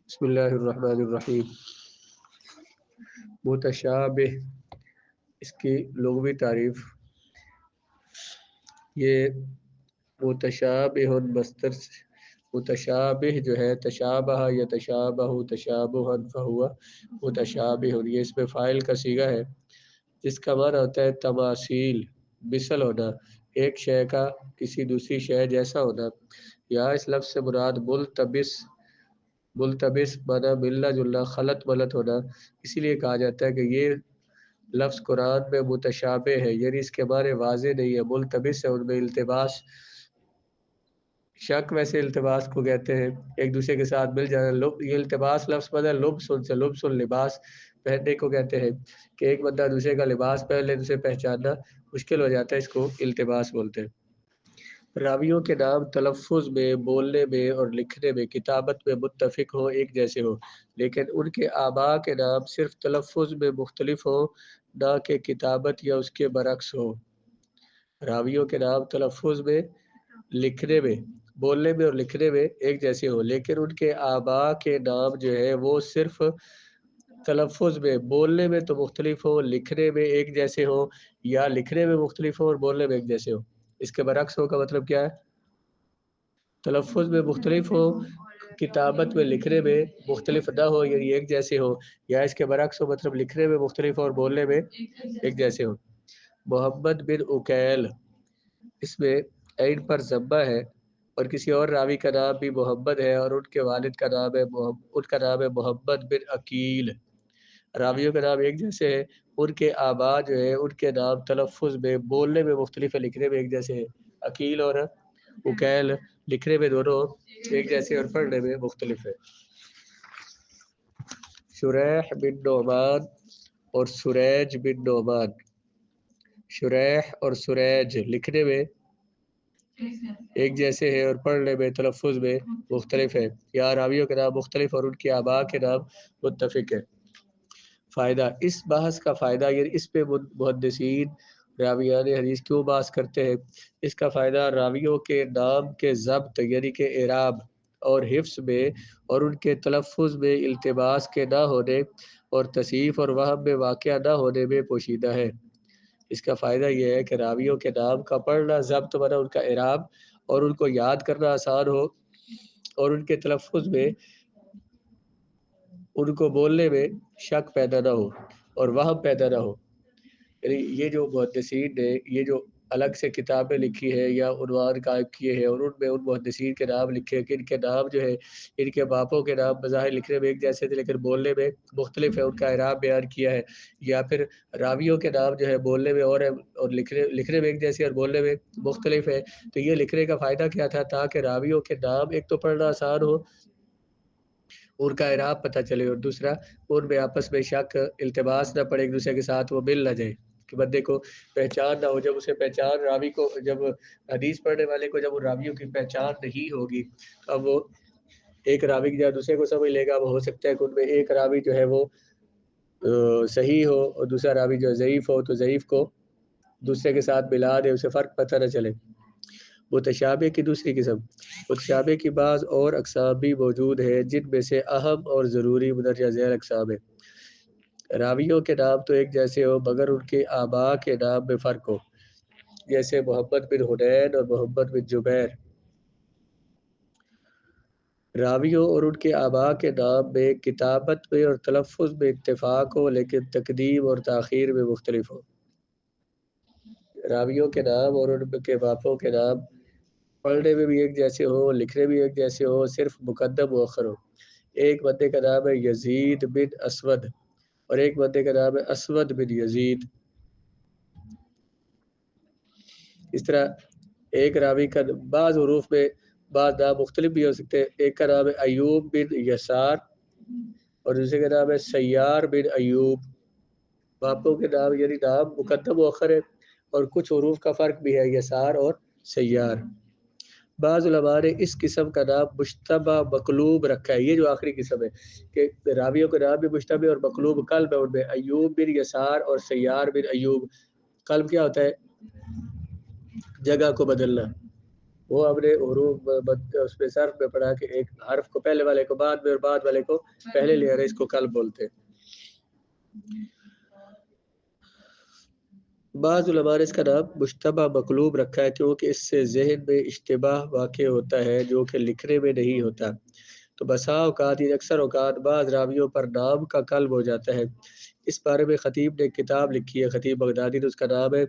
بسم اللہ الرحمن الرحیم۔ متشابہ، اس کی لغوی تعریف، یہ متشابہ مصدر سے متشابہ جو ہے تشابہ یا تشابہ تشابہا فہو متشابہ، یہ اس میں فاعل کا صیغہ ہے جس کا معنی ہوتا ہے تماثیل، مثل ہونا، ایک شے کا کسی دوسری شے جیسا ہونا۔ یہاں اس لفظ سے مراد ملتبس مانا ملنا جلنا، خلط ملط ہونا، اسی لیے کہا جاتا ہے کہ یہ لفظ قرآن میں متشابہ ہے، یعنی اس کے معنی واضح نہیں ہے، ملتبس ہے، ان میں التباس، شک ویسے التباس کو کہتے ہیں، ایک دوسرے کے ساتھ مل جانا۔ یہ التباس لفظ مانا لبس لباس پہننے کو کہتے ہیں، کہ ایک بندہ دوسرے کا لباس پہن لے، اسے پہچاننا مشکل ہو جاتا ہے، اس کو التباس بولتے ہیں۔ راویوں کے نام تلفظ میں، بولنے میں اور لکھنے میں، کتابت میں متفق ہوں، ایک جیسے ہوں، لیکن ان کے آباء کے نام صرف تلفظ میں مختلف ہوں، نہ کہ کتابت یا اس کے برعکس ہوں۔ راویوں کے نام تلفظ میں، لکھنے میں، بولنے میں اور لکھنے میں ایک جیسے ہوں، لیکن ان کے آباء کے نام جو ہے وہ صرف تلفظ میں، بولنے میں تو مختلف ہوں، لکھنے میں ایک جیسے ہوں، یا لکھنے میں مختلف ہوں اور بولنے میں ایک جیسے ہوں۔ اس کے برعکس ہو کا مطلب کیا ہے؟ تلفظ میں مختلف ہو، کتابت میں لکھنے میں مختلف نہ ہو، یعنی ایک جیسے ہو، یا اس کے برعکس ہو مطلب لکھنے میں مختلف ہو اور بولنے میں ایک جیسے ہو۔ محمد بن عقیل، اس میں عین پر ضمہ ہے، اور کسی اور راوی کا نام بھی محمد ہے، اور ان کے والد کا نام ہے محمد بن عقیل۔ راویوں کا نام ایک جیسے ہے، ان کے آباء جو ہے ان کے نام تلفظ میں، بولنے میں مختلف ہے، لکھنے میں ایک جیسے ہے۔ عقیل اور عقیل لکھنے میں دونوں ایک جیسے اور پڑھنے میں مختلف ہے۔ شریح بن نعمان اور سریج بن نعمان، شریح اور سریج لکھنے میں ایک جیسے ہے اور پڑھنے میں تلفظ میں مختلف ہے، یا راویوں کے نام مختلف اور ان کے آباء کے نام متفق ہے۔ فائدہ، اس بحث کا فائدہ، یعنی اس پہ محدثین راویان حدیث کیوں بحث کرتے ہیں، اس کا فائدہ راویوں کے نام کے ضبط یعنی کہ اعراب اور حفظ میں اور ان کے تلفظ میں التباس کے نہ ہونے اور تصحیف اور وہم میں واقع نہ ہونے میں پوشیدہ ہے۔ اس کا فائدہ یہ ہے کہ راویوں کے نام کا پڑھنا، ضبط بنا ان کا اعراب اور ان کو یاد کرنا آسان ہو، اور ان کے تلفظ میں، ان کو بولنے میں شک پیدا نہ ہو اور وہم پیدا نہ ہو۔ یعنی یہ جو محدثین نے یہ جو الگ سے کتابیں لکھی ہے یا عنوان قائم کیے ہیں، اور ان میں ان محدثین کے نام لکھے کہ ان کے نام جو ہے، ان کے باپوں کے نام بظاہر لکھنے میں ایک جیسے تھے لیکن بولنے میں مختلف ہے، ان کا اعراب بیان کیا ہے، یا پھر راویوں کے نام جو ہے بولنے میں اور ہے اور لکھنے میں ایک جیسے اور بولنے میں مختلف ہے۔ تو یہ لکھنے کا فائدہ کیا تھا؟ تاکہ راویوں کے نام ایک تو پڑھنا آسان ہو، ان کا اعراب پتہ چلے، اور دوسرا ان میں آپس میں شک التباس نہ پڑے، ایک دوسرے کے ساتھ وہ مل نہ جائے، کہ بندے کو پہچان نہ ہو۔ جب اسے پہچان، راوی کو، جب حدیث پڑھنے والے کو جب ان راویوں کی پہچان نہیں ہوگی، اب وہ ایک راوی کی جگہ دوسرے کو سمجھ لے گا، وہ ہو سکتا ہے کہ ان میں ایک راوی جو ہے وہ صحیح ہو اور دوسرا راوی جو ضعیف ہو، تو ضعیف کو دوسرے کے ساتھ ملا دے، اسے فرق پتہ نہ چلے۔ متشابہ کی دوسری قسم، متشابہ کی بعض اور اقسام بھی موجود ہے جن میں سے اہم اور ضروری مندرجہ ذیل اقسام ہے۔ راویوں کے نام تو ایک جیسے ہو مگر ان کے آباء کے نام میں فرق ہو، جیسے محمد بن حنین اور محمد بن جبیر۔ راویوں اور ان کے آباء کے نام میں کتابت میں اور تلفظ میں اتفاق ہو، لیکن تقدیم اور تاخیر میں مختلف ہو۔ راویوں کے نام اور ان کے باپوں کے نام پڑھنے میں بھی ایک جیسے ہو، لکھنے بھی ایک جیسے ہو، صرف مقدم مؤخر ہو۔ ایک بندے کا نام ہے یزید بن اسود اور ایک بندے کا نام ہے اسود بن یزید۔ اس طرح ایک راوی کا بعض حروف میں بعض نام مختلف بھی ہو سکتے ہیں۔ ایک کا نام ہے ایوب بن یسار اور دوسرے کا نام ہے سیار بن ایوب۔ باپوں کے نام یعنی نام مقدم مؤخر ہے اور کچھ حروف کا فرق بھی ہے، یسار اور سیار۔ بعض علماء نے اس قسم کا نام مشتبہ مقلوب رکھا ہے، یہ جو آخری قسم ہے کہ راویوں کا نام بھی مشتبہ اور مقلوب قلب ہے ان میں، ایوب بن یسار اور سیار بن ایوب۔ قلب کیا ہوتا ہے؟ جگہ کو بدلنا۔ وہ ہم نے حروف اس میں صرف میں پڑھا کہ ایک حرف کو پہلے والے کو بعد میں اور بعد والے کو پہلے لے رہے، اس کو قلب بولتے ہیں۔ بعض علماء نے اس کا نام مشتبہ مقلوب رکھا ہے کیونکہ اس سے ذہن میں اشتباہ واقع ہوتا ہے جو کہ لکھنے میں نہیں ہوتا۔ تو بسا اوقات یعنی اکثر اوقات بعض راویوں پر نام کا قلب ہو جاتا ہے۔ اس بارے میں خطیب نے ایک کتاب لکھی ہے، خطیب بغدادی نے، اس کا نام ہے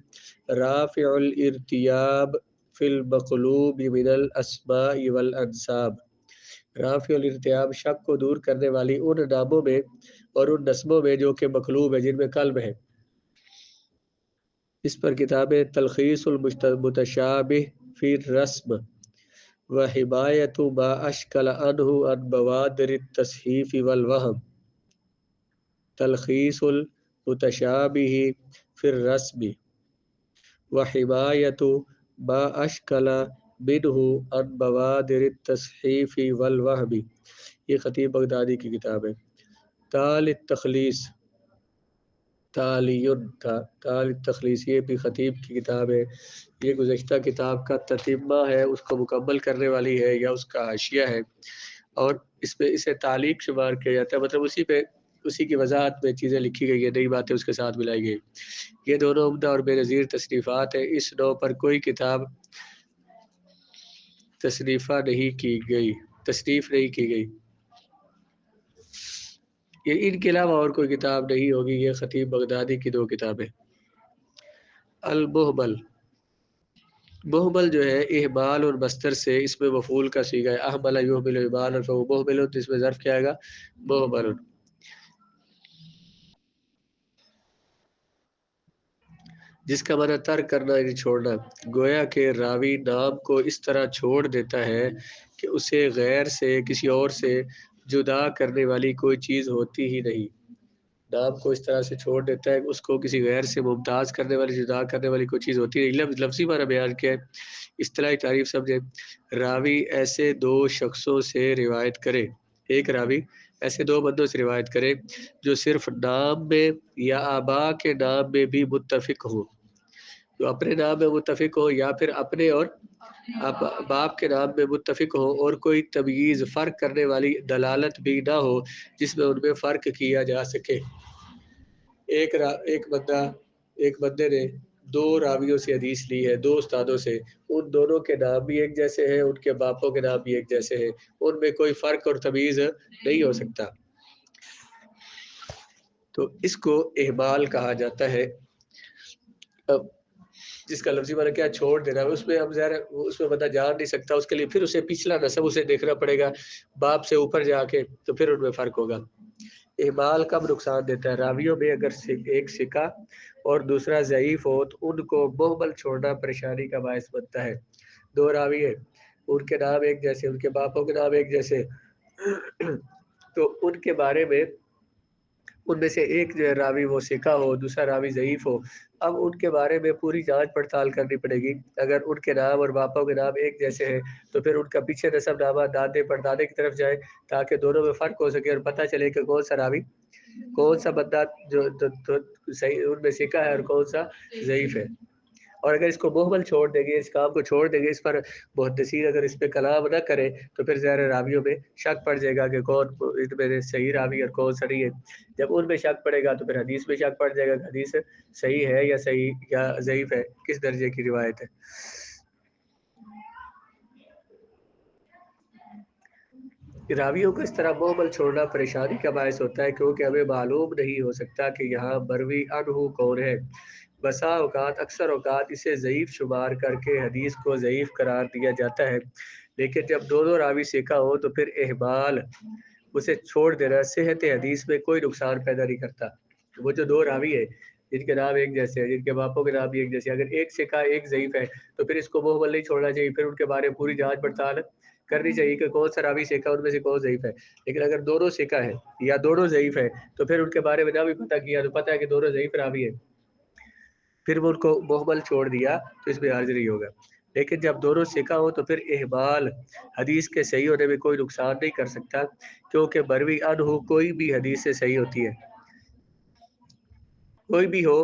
رافع الارتیاب فی المقلوب من الاسماء والانساب۔ رافع الارتیاب شک کو دور کرنے والی ان ناموں میں اور ان نسبوں میں جو کہ مقلوب ہے، جن میں قلب ہے۔ اس پر کتابیں تلخیص المتشابہ فی الرسم وحمایت ما اشکل عنہ عن بوادر التصحیف والوہم، تلخیص المتشابہ فی الرسم وحمایت ما اشکل منہ عن بوادر التصحیف والوہم، یہ خطیب بغدادی کی کتاب ہے۔ تال التخلیص، تالیون تھا، تال التخلیص، یہ بھی خطیب کی کتاب ہے۔ یہ گزشتہ کتاب کا تتمہ ہے، اس کو مکمل کرنے والی ہے یا اس کا حاشیہ ہے، اور اس پہ اسے تعلیق شمار کیا جاتا ہے، مطلب اسی کی وضاحت میں چیزیں لکھی گئی ہیں، نئی باتیں اس کے ساتھ ملائی گئی۔ یہ دونوں عمدہ اور بے نظیر تصنیفات ہیں، اس نوع پر کوئی کتاب تصنیف نہیں کی گئی، یہ ان کے علاوہ اور کوئی کتاب نہیں ہوگی۔ یہ خطیب بغدادی کی دو کتابیں۔ المہمل، محمل جو ہے احمال اور مصدر سے اس میں مفعول کا صیغہ ہے، احمل یحمل احمالا فهو محمل، تو اس میں ظرف کیا آئے گا؟ محمل، جس کا معنی ترک کرنا یعنی چھوڑنا۔ گویا کہ راوی نام کو اس طرح چھوڑ دیتا ہے کہ اسے غیر سے، کسی اور سے جدا کرنے والی کوئی چیز ہوتی ہی نہیں۔ نام کو اس طرح سے چھوڑ دیتا ہے کہ اس کو کسی غیر سے ممتاز کرنے والی، جدا کرنے والی کوئی چیز ہوتی نہیں۔ لفظی معنی بیان کیا ہے، اصطلاحی تعریف سمجھے۔ راوی ایسے دو شخصوں سے روایت کرے، ایک راوی ایسے دو بندوں سے روایت کرے جو صرف نام میں یا آبا کے نام میں بھی متفق ہو، جو اپنے نام میں متفق ہو یا پھر اپنے اور باپ کے نام میں متفق ہو، اور کوئی تمییز فرق کرنے والی دلالت بھی نہ ہو جس میں ان میں فرق کیا جا سکے۔ ایک بندے نے دو راویوں سے حدیث لی ہے، دو استادوں سے، ان دونوں کے نام بھی ایک جیسے ہیں، ان کے باپوں کے نام بھی ایک جیسے ہیں، ان میں کوئی فرق اور تمیز نہیں ہو سکتا، تو اس کو احمال کہا جاتا ہے۔ اب جس کا لفظی معنی کیا چھوڑ دینا، اس میں ہم ظاہر اس میں بندہ جان نہیں سکتا، اس کے لیے پھر اسے پچھلا نسب اسے دیکھنا پڑے گا، باپ سے اوپر جا کے، تو پھر ان میں فرق ہوگا۔ احمال کب نقصان دیتا ہے؟ راویوں میں اگر ایک ثقہ اور دوسرا ضعیف ہو تو ان کو مہمل چھوڑنا پریشانی کا باعث بنتا ہے۔ دو راوی ہیں، ان کے نام ایک جیسے، ان کے باپوں کے نام ایک جیسے، تو ان کے بارے میں ان میں سے ایک جو ہے راوی وہ ثقہ ہو، دوسرا راوی ضعیف ہو، اب ان کے بارے میں پوری جانچ پڑتال کرنی پڑے گی۔ اگر ان کے نام اور باپوں کے نام ایک جیسے ہیں تو پھر ان کا پیچھے نسب نامہ دادے پردادے کی طرف جائے تاکہ دونوں میں فرق ہو سکے اور پتہ چلے کہ کون سا راوی، کون سا بندہ جو صحیح ان میں ثقہ ہے اور کون سا ضعیف ہے۔ اور اگر اس کو محمل چھوڑ دیں گے، اس کام کو چھوڑ دیں گے، اس پر محدثین اگر اس پہ کلام نہ کرے تو پھر ظاہر راویوں میں شک پڑ جائے گا کہ کون ان میں صحیح راوی اور کون سا نہیں ہے۔ جب ان میں شک پڑے گا تو پھر حدیث میں شک پڑ جائے گا کہ حدیث صحیح ہے یا صحیح یا ضعیف ہے، کس درجے کی روایت ہے۔ راویوں کو اس طرح محمل چھوڑنا پریشانی کا باعث ہوتا ہے کیونکہ ہمیں معلوم نہیں ہو سکتا کہ یہاں مروی عنہ کون ہے۔ بسا اوقات، اکثر اوقات اسے ضعیف شمار کر کے حدیث کو ضعیف قرار دیا جاتا ہے، لیکن جب دونوں راوی ثقہ ہو تو پھر احمال، اسے چھوڑ دینا صحت حدیث میں کوئی نقصان پیدا نہیں کرتا۔ وہ جو دو راوی ہے جن کے نام ایک جیسے ہیں، جن کے باپوں کے نام بھی ایک جیسے ہیں، اگر ایک ثقہ ایک ضعیف ہے تو پھر اس کو محمل نہیں چھوڑنا چاہیے، پھر ان کے بارے میں پوری جانچ پڑتال کرنی چاہیے کہ کون سا راوی ثقہ ان میں سے کون ضعیف ہے۔ لیکن اگر دونوں ثقہ ہے یا دونوں ضعیف ہے تو پھر ان کے بارے میں نہ بھی پتہ کیا تو پتہ ہے کہ دونوں ضعیف راوی ہیں، پھر وہ ان کو محمل چھوڑ دیا تو اس میں حرج نہیں ہوگا۔ لیکن جب دونوں ثقہ ہو تو پھر احمال حدیث کے صحیح ہونے میں کوئی نقصان نہیں کر سکتا، کیونکہ مروی عنہ کوئی بھی حدیث سے صحیح ہوتی ہے، کوئی بھی ہو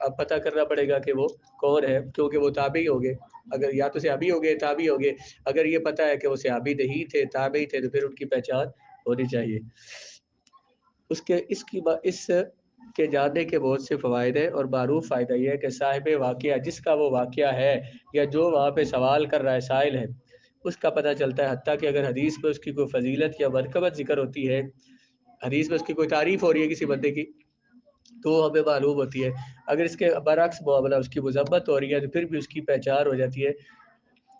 اب پتہ کرنا پڑے گا کہ وہ کون ہے، کیونکہ وہ تابعی ہوں گے، اگر یا تو صحابی ہوں گے تابعی ہوں گے، اگر یہ پتہ ہے کہ وہ صحابی نہیں تھے تابعی تھے تو پھر ان کی پہچان ہونی چاہیے۔ اس کے جاننے کے بہت سے فوائد ہیں، اور معروف فائدہ یہ ہے کہ صاحب واقعہ جس کا وہ واقعہ ہے یا جو وہاں پہ سوال کر رہا ہے سائل ہے، اس کا پتہ چلتا ہے، حتیٰ کہ اگر حدیث میں اس کی کوئی فضیلت یا مرتبت ذکر ہوتی ہے، حدیث میں اس کی کوئی تعریف ہو رہی ہے کسی بندے کی، تو وہ ہمیں معلوم ہوتی ہے۔ اگر اس کے برعکس معاملہ اس کی مذمت ہو رہی ہے تو پھر بھی اس کی پہچان ہو جاتی ہے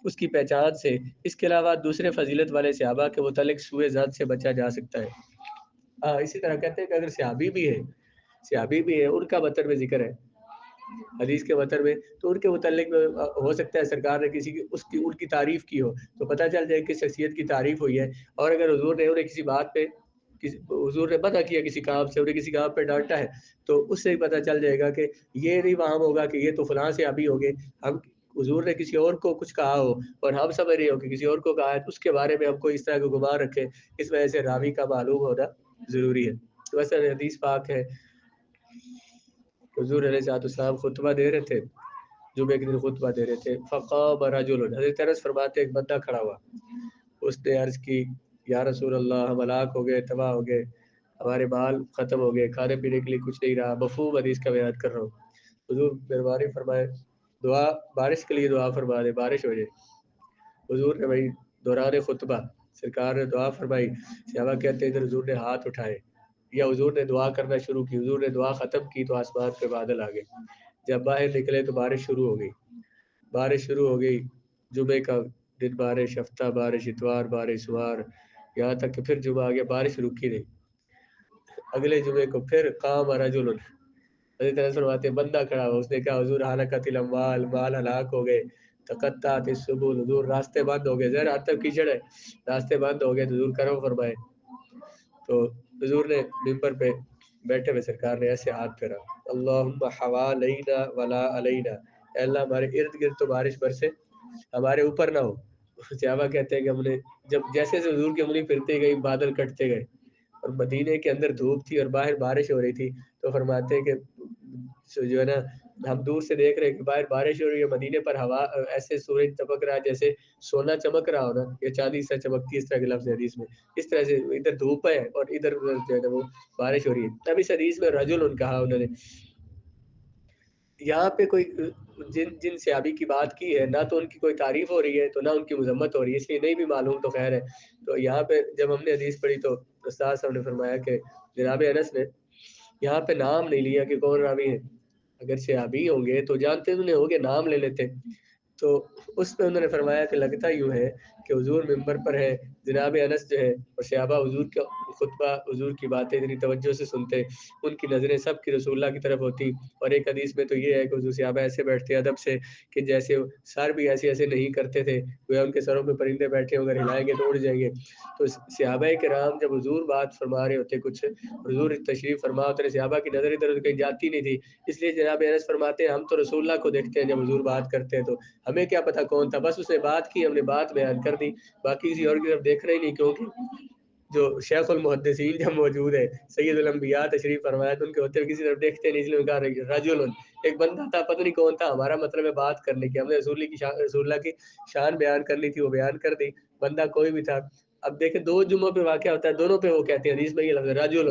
اس کی پہچان سے۔ اس کے علاوہ دوسرے فضیلت والے صحابہ کے متعلق سوء ظن سے بچا جا سکتا ہے۔ اسی طرح کہتے ہیں کہ اگر صحابی بھی ہے ان کا متن میں ذکر ہے حدیث کے متن میں، تو ان کے متعلق ہو سکتا ہے سرکار نے ان کی تعریف کی ہو، تو پتہ چل جائے کہ شخصیت کی تعریف ہوئی ہے۔ اور اگر حضور نے انہیں کسی بات پہ حضور نے منع کیا کسی کام سے، انہیں کسی کام پہ ڈانٹا ہے، تو اس سے ہی پتہ چل جائے گا کہ یہ نہیں وہاں ہوگا کہ یہ تو فلاں صحابی ہو گے۔ ہم حضور نے کسی اور کو کچھ کہا ہو اور ہم سمجھ رہے ہو کہ کسی اور کو کہا ہے، تو اس کے بارے میں ہم کو اس طرح کا گمان رکھیں، اس وجہ سے راوی کا معلوم ہونا ضروری ہے۔ تو ویسے حدیث پاک ہے، حضور علیہ السلام خطبہ دے رہے تھے، جمعے کے دن خطبہ دے رہے تھے، فقام رجل، حضرت انس فرماتے ایک بندہ کھڑا ہوا، اس نے عرض کی یا رسول اللہ، ہم ہلاک ہو گئے، تباہ ہو گئے، ہمارے مال ختم ہو گئے، کھانے پینے کے لیے کچھ نہیں رہا، مفہوم حدیث کا بیان کر رہا ہوں۔ حضور مہربانی فرمائے دعا، بارش کے لیے دعا فرما دے، بارش ہو جائے۔ حضور نے بھائی دوران خطبہ سرکار نے دعا فرمائی، صحابہ کہتے ہیں ادھر حضور نے ہاتھ اٹھائے یا حضور نے دعا کرنا شروع کی، حضور نے دعا ختم کی تو آسمان پہ بادل آ گئے، جب باہر نکلے تو بارش شروع ہو گئی، جمعے کا دن بارش، ہفتہ بارش، اتوار بارش، سوار، یہاں تک کہ پھر جمعہ آ گیا، بارش رکی نہیں۔ اگلے جمعے کو پھر قام رجل، حضرت انس فرماتے ہیں بندہ کھڑا ہوا، اس نے کہا حضور ہلاکت الاموال، مال ہلاک ہو گئے، تقطعت السبل، حضور راستے بند ہو گئے، ذرا حد تک کیچڑ ہے، راستے بند ہو گئے، تو حضور کرم فرمائے۔ تو حضور نے ممبر پہ بیٹھے ہوئے سرکار نے ایسے ہاتھ پھیرا، اللہم حوالینا ولا علینا، اے اللہ ہمارے ارد گرد تو بارش برسے، ہمارے اوپر نہ ہو۔ صحابہ کہتے ہیں کہ ہم نے جب جیسے حضور کی انگلی پھرتے گئی بادل کٹتے گئے، اور مدینے کے اندر دھوپ تھی اور باہر بارش ہو رہی تھی، تو فرماتے ہیں کہ جو ہے نا ہم دور سے دیکھ رہے ہیں کہ باہر بارش ہو رہی ہے، مدینے پر ہوا ایسے سورج چمک رہا ہے جیسے سونا چمک رہا ہونا یا چاندی سے چمکتی ہے، اس طرح کے لفظ حدیث میں، اس طرح سے ادھر دھوپ ہے اور ادھر جو ہے نا وہ بارش ہو رہی ہے۔ تب اس حدیث میں رجل کہا انہوں نے، یہاں پہ کوئی جن صحابی کی بات کی ہے، نہ تو ان کی کوئی تعریف ہو رہی ہے تو نہ ان کی مذمت ہو رہی ہے، اس لیے نہیں بھی معلوم تو خیر ہے۔ تو یہاں پہ جب ہم نے حدیث پڑھی تو استاد صاحب نے فرمایا کہ جناب انس نے یہاں پہ نام نہیں لیا کہ کون راوی ہے، اگر صحابی ہوں گے تو جانتے انہیں ہو گے، نام لے لیتے۔ تو اس پہ انہوں نے فرمایا کہ لگتا یوں ہے کہ حضور ممبر پر ہے، جناب انس جو ہے اور صحابہ حضور کا خطبہ، حضور کی باتیں اتنی توجہ سے سنتے، ان کی نظریں سب کی رسول اللہ کی طرف ہوتی۔ اور ایک حدیث میں تو یہ ہے کہ حضور صحابہ ایسے بیٹھتے ادب سے کہ جیسے سر بھی ایسے نہیں کرتے تھے، وہ ان کے سروں پہ پرندے بیٹھے اگر ہلائیں گے تو اڑ جائیں گے۔ تو صحابہ کرام جب حضور بات فرما رہے ہوتے، کچھ حضور تشریف فرما ہوتے، صحابہ کی نظر ادھر کہیں جاتی نہیں تھی، اس لیے جناب انس فرماتے ہیں ہم تو رسول اللہ کو دیکھتے ہیں جب حضور بات کرتے ہیں، تو ہمیں کیا پتہ کون تھا، بس اس نے بات کی، ہم نے بات بیان کر دی، باقی کسی اور کی طرف دیکھنا ہی نہیں، کیونکہ جو شیخ المحدثین جب موجود ہے، سید الانبیاء تشریف فرمایا، تو ان کے ہوتے ہوئے کسی طرف دیکھتے نہیں، اس لیے کہا رجل، ایک بندہ تھا، پتہ نہیں کون تھا، ہمارا مطلب ہے بات کرنے کی، ہم نے رسول اللہ کی شان بیان کرنی تھی، وہ بیان کر دی، بندہ کوئی بھی تھا۔ اب دیکھیں دو جمعوں پہ واقعہ ہوتا ہے، دونوں پہ وہ کہتے ہیں حدیث میں یہ لفظ رجل،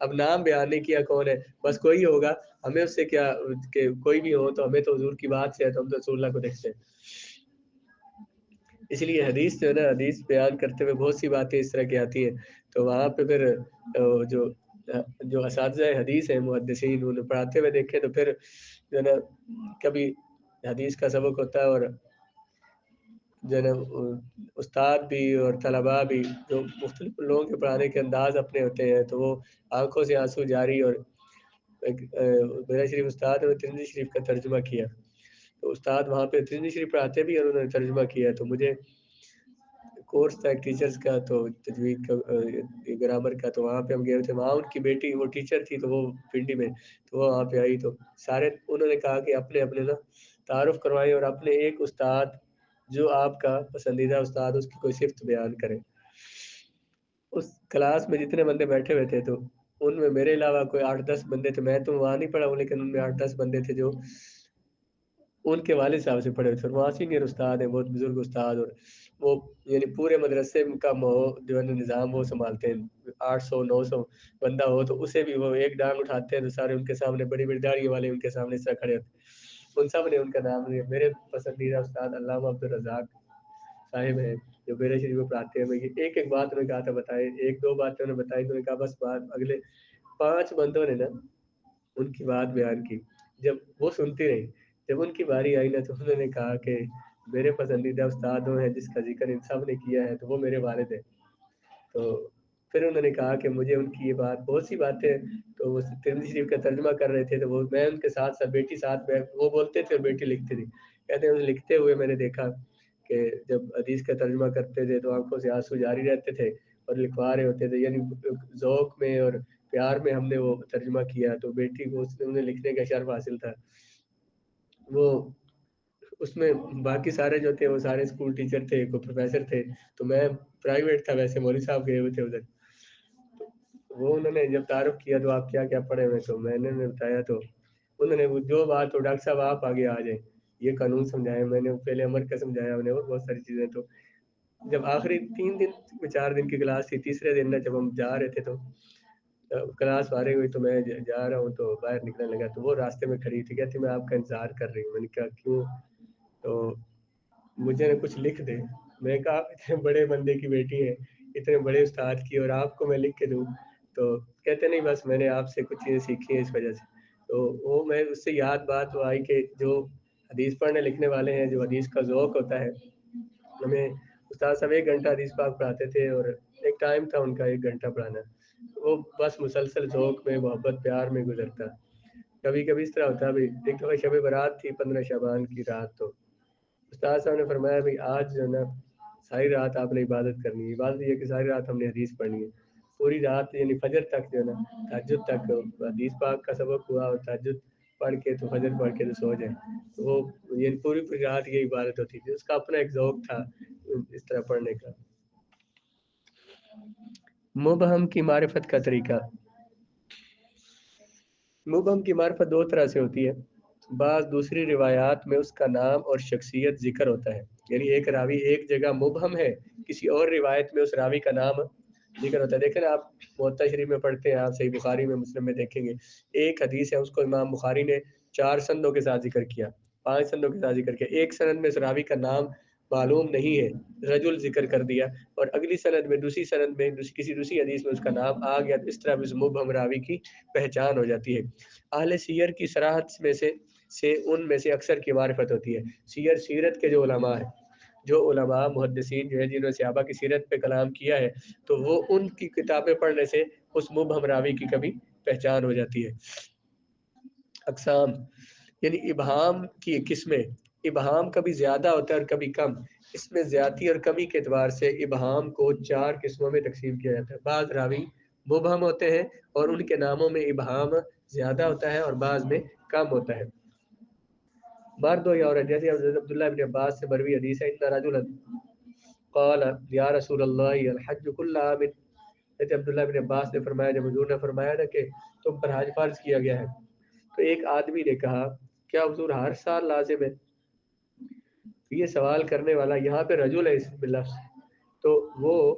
اب نام بیان نہیں کیا کون ہے، بس کوئی ہوگا، ہمیں اس سے کیا کہ کوئی بھی ہو، تو ہمیں تو حضور کی بات سے ہے، تو ہم تو رسول اللہ کو دیکھتے ہیں۔ اس لیے حدیث جو ہے نا، حدیث بیان کرتے ہوئے بہت سی باتیں اس طرح کی آتی ہیں، تو وہاں پہ پھر جو اساتذہ حدیث ہیں محدثین، انہیں پڑھاتے ہوئے دیکھیں تو پھر جو ہے نا کبھی حدیث کا سبق ہوتا ہے، اور جو ہے نا استاد بھی اور طلباء بھی، جو مختلف لوگوں کے پڑھانے کے انداز اپنے ہوتے ہیں، تو وہ آنکھوں سے آنسو جاری، اور میرا شریف استاد نے ترمذی شریف کا ترجمہ کیا، تو استاد وہاں پہ ترمذی شریف پڑھاتے بھی اور انہوں نے ترجمہ کیا، تو مجھے کورس تھا ایک ٹیچرز کا، تو تجوید کا، گرامر کا، تو وہاں پہ ہم گئے تھے، وہاں ان کی بیٹی وہ ٹیچر تھی، تو وہ پنڈی میں، تو وہ وہاں پہ آئی، تو سارے انہوں نے کہا کہ اپنے اپنے نا تعارف کروائیں، اور اپنے ایک استاد جو آپ کا پسندیدہ استاد، اس کی کوئی صفت بیان کریں۔ اس کلاس میں جتنے بندے بیٹھے ہوئے تھے، تو ان میں میرے علاوہ کوئی 8-10 بندے تھے. میں تو وہاں نہیں پڑھا ہوں لیکن ان میں 8-10 بندے تھے جو ان کے والد صاحب سے پڑھے ہوئے تھے. اور وہاں سینئر استاد ہیں, بہت بزرگ استاد, اور وہ یعنی پورے مدرسے کا جو ہے نظام وہ سنبھالتے ہیں. 800-900 بندہ ہو تو اسے بھی وہ ایک ڈانگ اٹھاتے ہیں تو سارے ان کے سامنے, بڑی بڑی داڑھی والے ان کے سامنے اس طرح کھڑے ہوتے ہیں. ان سب نے ان کا نام لیا. میرے پسندیدہ استاد علامہ عبدالرزاق صاحب ہیں جو بیرے شریف میں پڑھاتے ہیں. میں ایک ایک بات انہوں نے کہا تھا بتائیں, 1-2 باتیں انہوں نے بتائی تو انہوں نے کہا بس بات اگلے 5 بندوں نے نا ان کی بات بیان کی. جب وہ سنتی رہی, جب ان کی باری آئی نا تو انہوں نے کہا کہ میرے پسندیدہ استاد وہ ہیں جس کا ذکر ان سب نے کیا ہے تو وہ میرے والد ہیں. تو پھر انہوں نے کہا کہ مجھے ان کی یہ بات, بہت سی باتیں تو وہ ترمذی شریف کا ترجمہ کر رہے تھے تو وہ میں ان کے ساتھ ساتھ بیٹی ساتھ وہ بولتے تھے اور بیٹی لکھتی تھی. کہتے ہیں لکھتے ہوئے میں نے دیکھا کہ جب حدیث کا ترجمہ کرتے تھے تو آنکھوں سے آنسو جاری رہتے تھے اور لکھوا رہے ہوتے تھے. یعنی ذوق میں اور پیار میں ہم نے وہ ترجمہ کیا تو بیٹی کو انہیں لکھنے کا شرف حاصل تھا. وہ اس میں باقی سارے جو تھے وہ سارے اسکول ٹیچر تھے, کوئی پروفیسر تھے, تو میں پرائیویٹ تھا. ویسے مولوی صاحب گئے ہوئے تھے ادھر. وہ انہوں نے جب تعارف کیا تو آپ کیا کیا پڑھے ہوئے, تو میں نے بتایا تو انہوں نے جو بات, تو ڈاکٹر صاحب آپ آگے آ جائیں, یہ قانون سمجھایا میں نے, پہلے امر کا سمجھایا میں نے اور بہت ساری چیزیں. تو جب آخری 4 دن کی کلاس تھی, تیسرے دن جب ہم جا رہے تھے تو کلاس فارغ ہوئی تو میں جا رہا ہوں تو باہر نکلنے لگا تو وہ راستے میں کھڑی تھی. کہتی میں آپ کا انتظار کر رہی ہوں. میں نے کہا کیوں؟ تو مجھے نہ کچھ لکھ دے. میں کہا اتنے بڑے بندے کی بیٹی ہے, اتنے بڑے استاد کی, اور آپ کو میں لکھ کے دوں؟ تو کہتے نہیں بس میں نے آپ سے کچھ چیزیں سیکھی ہیں اس وجہ سے. تو وہ میں اس سے یاد بات وہ آئی کہ جو حدیث پڑھنے لکھنے والے ہیں, جو حدیث کا ذوق ہوتا ہے, ہمیں استاد صاحب 1 گھنٹہ حدیث پاک پڑھاتے تھے اور ایک ٹائم تھا ان کا 1 گھنٹہ پڑھانا. وہ بس مسلسل ذوق میں, محبت پیار میں گزرتا. کبھی کبھی اس طرح ہوتا ہے. ایک دفعہ شب برات تھی 15 شعبان کی رات, تو استاد صاحب نے فرمایا بھائی آج جو ہے نا ساری رات آپ نے عبادت کرنی ہے. عبادت یہ کہ ساری رات ہم نے حدیث پڑھنی ہے, پوری رات یعنی فجر تک جو ہے نا, تہجد تک حدیث پاک کا سبق ہوا اور تہجد پڑھ کے تو فجر پڑھ کے تو سو جائیں. تو وہ یعنی پوری رات یہ عبادت ہوتی تھی. اس کا اپنا ایک ذوق تھا اس طرح پڑھنے کا. مبہم کی معرفت کا طریقہ. مبہم کی معرفت 2 طرح سے ہوتی ہے. بعض دوسری روایات میں اس کا نام اور شخصیت ذکر ہوتا ہے, یعنی ایک راوی ایک جگہ مبہم ہے, کسی اور روایت میں اس راوی کا نام ذکر ہوتا ہے. دیکھیں آپ موطا شریف میں پڑھتے ہیں, آپ صحیح بخاری میں, مسلم میں دیکھیں گے ایک حدیث ہے, اس کو امام بخاری نے 4 سندوں کے ساتھ ذکر کیا, 5 سندوں کے ساتھ ذکر کیا. ایک سند میں اس راوی کا نام معلوم نہیں ہے, رجل ذکر کر دیا, اور اگلی سند میں, دوسری سند میں, کسی دوسری حدیث میں اس کا نام آ گیا. اس طرح اس مبہم راوی کی پہچان ہو جاتی ہے. اہل سیر کی صراحت میں سے ان میں سے اکثر کی معرفت ہوتی ہے. سیرت کے جو علماء ہیں, جو علماء محدثین جو ہے جنہوں نے صحابہ کی سیرت پہ کلام کیا ہے, تو وہ ان کی کتابیں پڑھنے سے اس مبہم راوی کی کبھی پہچان ہو جاتی ہے. اقسام یعنی ابہام کی قسمیں. ابہام کبھی زیادہ ہوتا ہے اور کبھی کم. اس میں زیادتی اور کمی کے اعتبار سے ابہام کو 4 قسموں میں تقسیم کیا جاتا ہے. بعض راوی مبہم ہوتے ہیں اور ان کے ناموں میں ابہام زیادہ ہوتا ہے اور بعض میں کم ہوتا ہے. مرد ہو یا عورت, جیسے حضرت عبداللہ ابن عباس سے مروی حدیث ہے, ان رجلا قال یا رسول اللہ الحج کل عام. حضرت عبداللہ ابن عباس نے فرمایا, جب حضور نے فرمایا نا کہ تم پر حج فرض کیا گیا ہے, تو ایک آدمی نے کہا کیا حضور ہر سال لازم ہے؟ یہ سوال کرنے والا یہاں پہ رجل ہے اس لفظ, تو وہ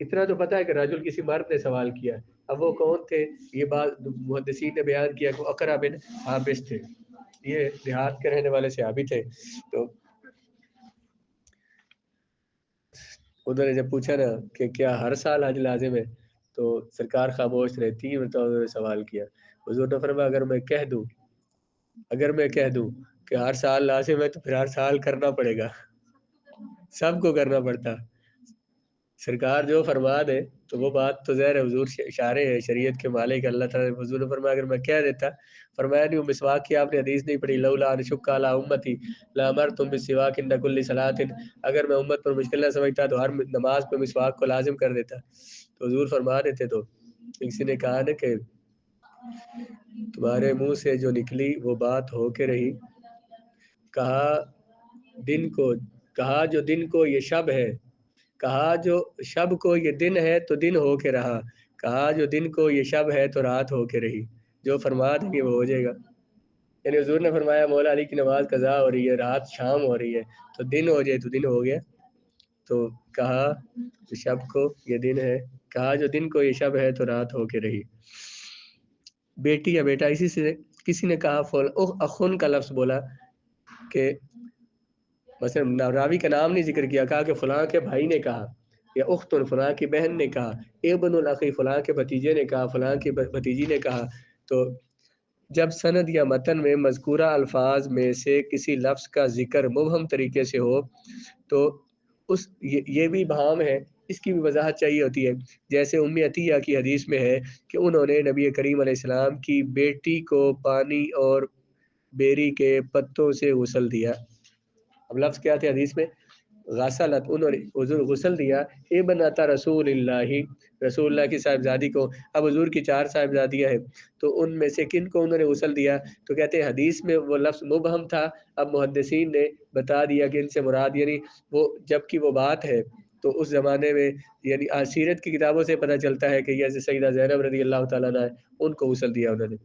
اتنا تو پتا ہے کہ رجل کسی مرد نے سوال کیا. اب وہ کون تھے, یہ بات محدثین نے بیان کیا کہ اقرا بن حابس تھے, یہ دیہات کے رہنے والے صحابی تھے. تو انہوں نے جب پوچھا نا کہ کیا ہر سال حج لازم ہے, تو سرکار خاموش رہے. 3 مرتبہ انہوں نے سوال کیا. حضور نے فرمایا اگر میں کہہ دوں کہ ہر سال لازم ہے تو پھر ہر سال کرنا پڑے گا, سب کو کرنا پڑتا. سرکار جو فرما دے تو وہ بات تو ظاہر ہے, حضور اشارے ہے, شریعت کے مالک اللہ تعالیٰ. حضور نے فرمایا اگر میں کہہ دیتا, فرمایا نہیں, وہ مسواک کی آپ نے حدیث نہیں پڑھی, لولا ان اشق علی امتی لامرتم بالسواک عند کل صلاۃ. اگر میں امت پر مشکل نہ سمجھتا تو ہر نماز پہ مسواک کو لازم کر دیتا. تو حضور فرما دیتے. تو کسی نے کہا نا کہ تمہارے منہ سے جو نکلی وہ بات ہو کے رہی, کہا جو دن کو یہ شب ہے, کہا جو شب کو یہ دن ہے تو دن ہو کے رہا، کہا جو دن کو یہ شب ہے تو رات ہو کے رہی، جو فرما دیں گے وہ ہو جائے گا۔ یعنی حضور نے فرمایا مولا علی کی نماز قضا ہو رہی ہے، رات شام ہو رہی ہے، تو دن ہو جائے تو دن ہو گیا، تو کہا شب کو یہ دن ہے، کہا جو دن کو یہ شب ہے تو رات ہو کے رہی۔ بیٹی یا بیٹا، اسی سے کسی نے کہا اخن کا لفظ بولا کہ مثلا راوی کا نام نہیں ذکر کیا، کہا کہ فلاں کے بھائی نے کہا، یا اختن فلاں کی بہن نے کہا، ابن الاخی فلاں کے بھتیجے نے کہا، فلاں کی بھتیجی نے کہا۔ تو جب سند یا متن میں مذکورہ الفاظ میں سے کسی لفظ کا ذکر مبہم طریقے سے ہو تو یہ بھی بہام ہے، اس کی بھی وضاحت چاہیے ہوتی ہے۔ جیسے ام عطیہ کی حدیث میں ہے کہ انہوں نے نبی کریم علیہ السلام کی بیٹی کو پانی اور بیری کے پتوں سے غسل دیا۔ اب لفظ کیا تھے حدیث میں؟ غسلت، انہوں نے حضور غسل دیا ابنۃ رسول اللہ، رسول اللہ کی صاحبزادی کو۔ اب حضور کی 4 صاحبزادیاں ہیں، تو ان میں سے کن کو انہوں نے غسل دیا؟ تو کہتے ہیں حدیث میں وہ لفظ مبہم تھا، اب محدثین نے بتا دیا کہ ان سے مراد یعنی وہ، جب کی وہ بات ہے تو اس زمانے میں یعنی سیرت کی کتابوں سے پتہ چلتا ہے کہ یہ سیدہ زینب رضی اللہ تعالیٰ عنہ ان کو غسل دیا انہوں نے۔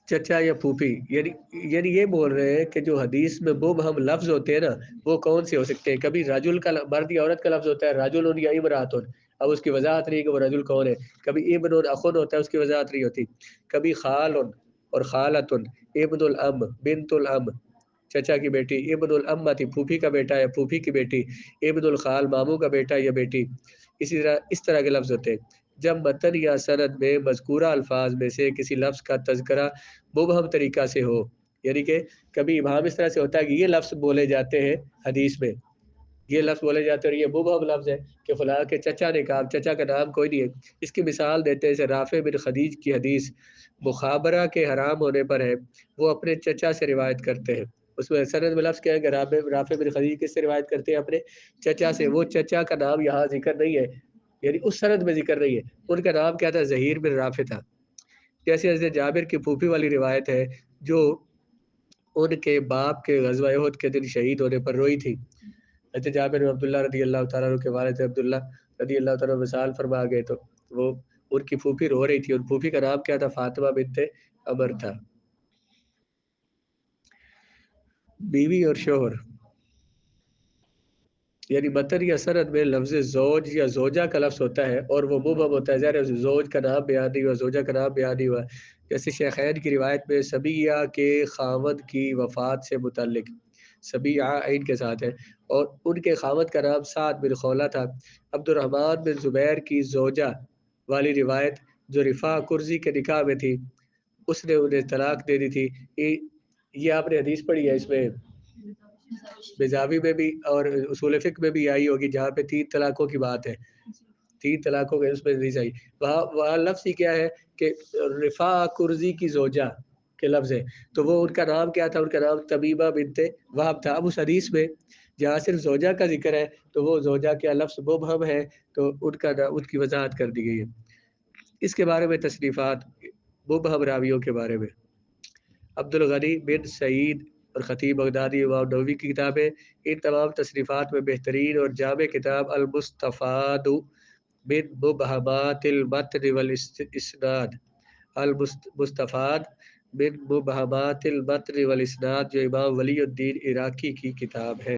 چچا یا پھوپھی، یعنی یہ بول رہے ہیں کہ جو حدیث میں مبہم لفظ ہوتے ہیں نا، وہ کون سے ہو سکتے ہیں؟ کبھی رجل کا مرد یا عورت کا لفظ ہوتا ہے، رجل یا امراتن، اب اس کی وضاحت نہیں کہ وہ رجل کون ہے۔ کبھی ابن اخن ہوتا ہے، اس کی وضاحت نہیں ہوتی۔ کبھی خال اور خالتن، ابن الام بنت الام چچا کی بیٹی، ابن الامتی پھوپھی کا بیٹا یا پھوپھی کی بیٹی، ابن الخال ماموں کا بیٹا یا بیٹی، اس طرح کے لفظ ہوتے ہیں۔ جب متن یا سند میں مذکورہ الفاظ میں سے کسی لفظ کا تذکرہ مبہم طریقہ سے ہو، یعنی کہ کبھی ابہام اس طرح سے ہوتا ہے کہ یہ لفظ بولے جاتے ہیں حدیث میں، یہ لفظ بولے جاتے ہیں اور یہ مبہم لفظ ہے کہ فلاں کے چچا نے کہا، چچا کا نام کوئی نہیں ہے۔ اس کی مثال دیتے ہیں جیسے رافع بن خدیج کی حدیث مخابرہ کے حرام ہونے پر ہے، وہ اپنے چچا سے روایت کرتے ہیں۔ اس میں سند میں لفظ کیا ہے کہ رافع بن خدیج کس سے روایت کرتے ہیں؟ اپنے چچا سے۔ وہ چچا کا نام یہاں ذکر نہیں ہے، یعنی اس سند میں ذکر نہیں ہے، ان کا نام کیا تھا؟ زہیر بن رافع تھا۔ جیسے حضرت جابر کی پھوپھی والی روایت ہے جو ان کے باپ کے غزوہ احد کے دن شہید ہونے پر روئی تھی۔ حضرت جابر بن عبداللہ رضی اللہ تعالیٰ عنہ کے والد عبداللہ رضی اللہ تعالیٰ عنہ وصال فرما گئے، تو وہ ان کی پھوپھی رو رہی تھی، اور پھوپھی کا نام کیا تھا؟ فاطمہ بنت عمر تھا۔ بیوی اور شوہر، یعنی متن یا سند میں لفظ زوج یا زوجہ کا لفظ ہوتا ہے اور وہ مبہم ہوتا ہے، ظاہر ہے زوج کا نام بیان نہیں ہوا، زوجہ کا نام بیان نہیں ہوا۔ جیسے شیخین کی روایت میں سبیہ کے خاوند کی وفات سے متعلق، سبیہ عین کے ساتھ ہے، اور ان کے خاوند کا نام سعد بن خولہ تھا۔ عبد الرحمن بن زبیر کی زوجہ والی روایت جو رفاع کرزی کے نکاح میں تھی، اس نے انہیں طلاق دے دی تھی۔ یہ آپ نے حدیث پڑھی ہے، اس میں بیزاوی میں بھی اور اصول فقہ میں بھی آئی ہوگی، جہاں پہ 3 طلاقوں کی بات ہے، 3 طلاقوں کے اس میں حدیث آئی۔ وہاں لفظ ہی کیا ہے کہ رفاع کرزی کی زوجہ کے لفظ ہے، تو وہ ان کا نام کیا تھا؟ ان کا نام طبیبہ بنت وہب تھا۔ اب اس حدیث میں جہاں صرف زوجہ کا ذکر ہے تو وہ زوجہ کیا لفظ مبہم ہے، تو ان کی وضاحت کر دی گئی ہے۔ اس کے بارے میں تصریفات مبہم راویوں کے بارے میں، عبد الغنی بن سعید اور خطیب بغدادی امام نووی کی کتابیں، ان تمام تصریفات میں بہترین اور جامع کتاب المستفاد من مبہمات المتن والاسناد، المستفاد من مبہمات المتن والاسناد، جو امام ولی الدین عراقی کی کتاب ہے۔